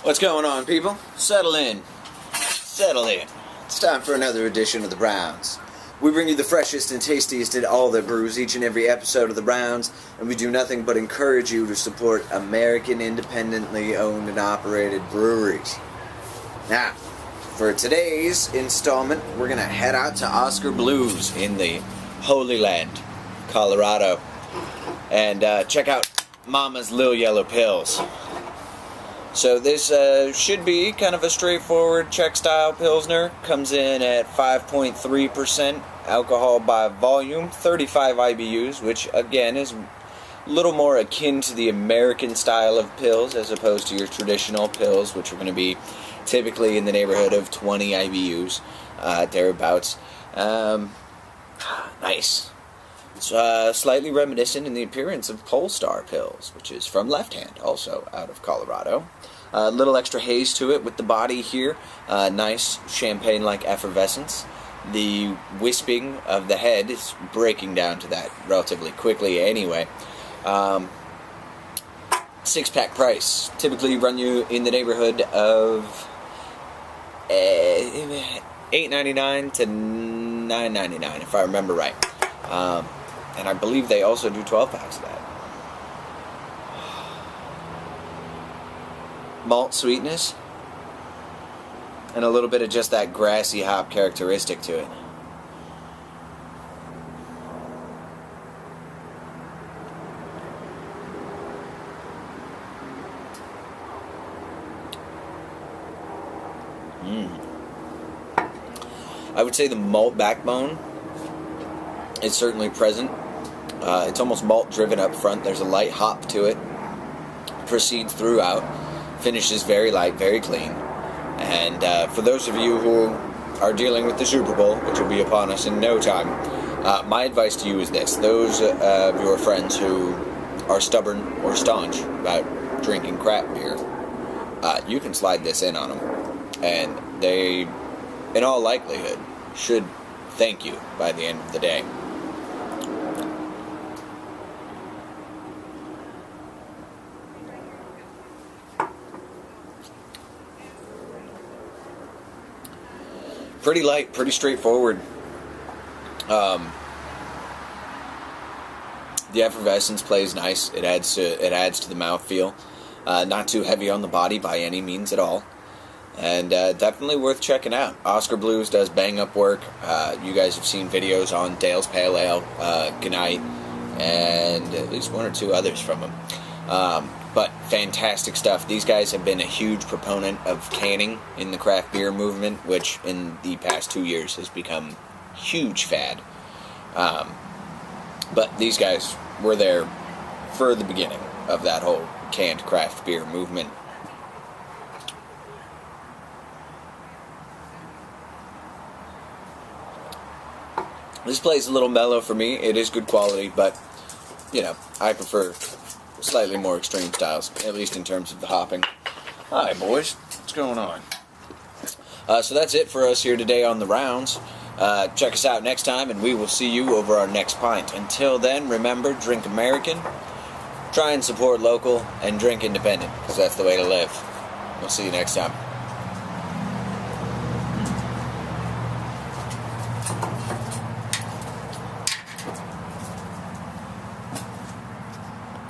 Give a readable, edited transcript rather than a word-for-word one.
What's going on, people? Settle in. Settle in. It's time for another edition of the Browns. We bring you the freshest and tastiest in all the brews each and every episode of the Browns, and we do nothing but encourage you to support American independently owned and operated breweries. Now, for today's installment, we're going to head out to Oskar Blues in the Holy Land, Colorado, and check out Mama's Lil Yellow Pills. So this should be kind of a straightforward Czech-style Pilsner. Comes in at 5.3% alcohol by volume, 35 IBUs, which again is a little more akin to the American style of pills as opposed to your traditional pills, which are going to be typically in the neighborhood of 20 IBUs, thereabouts. Nice. It's slightly reminiscent in the appearance of Polestar Pills, which is from Left Hand, also out of Colorado. A little extra haze to it with the body here. Nice champagne-like effervescence. The wisping of the head is breaking down to that relatively quickly anyway. 6-pack price. Typically run you in the neighborhood of $8.99 to $9.99, if I remember right. And I believe they also do 12 packs of that. Malt sweetness. And a little bit of just that grassy hop characteristic to it. I would say the malt backbone is certainly present. It's almost malt driven up front. There's a light hop to it. Proceeds throughout. Finishes very light, very clean. And for those of you who are dealing with the Super Bowl, which will be upon us in no time, my advice to you is this. Those of your friends who are stubborn or staunch about drinking crap beer, you can slide this in on them. And they, in all likelihood, should thank you by the end of the day. Pretty light, pretty straightforward. The effervescence plays nice. It adds to the mouthfeel. Not too heavy on the body by any means at all. And definitely worth checking out. Oskar Blues does bang up work. You guys have seen videos on Dale's Pale Ale, Goodnight, and at least one or two others from him. But fantastic stuff. These guys have been a huge proponent of canning in the craft beer movement, which in the past 2 years has become a huge fad. But these guys were there for the beginning of that whole canned craft beer movement. This plays a little mellow for me. It is good quality, but, you know, I prefer slightly more extreme styles, at least in terms of the hopping. Hi, boys. What's going on? So that's it for us here today on the Rounds. Check us out next time, and we will see you over our next pint. Until then, remember, drink American, try and support local, and drink independent, because that's the way to live. We'll see you next time.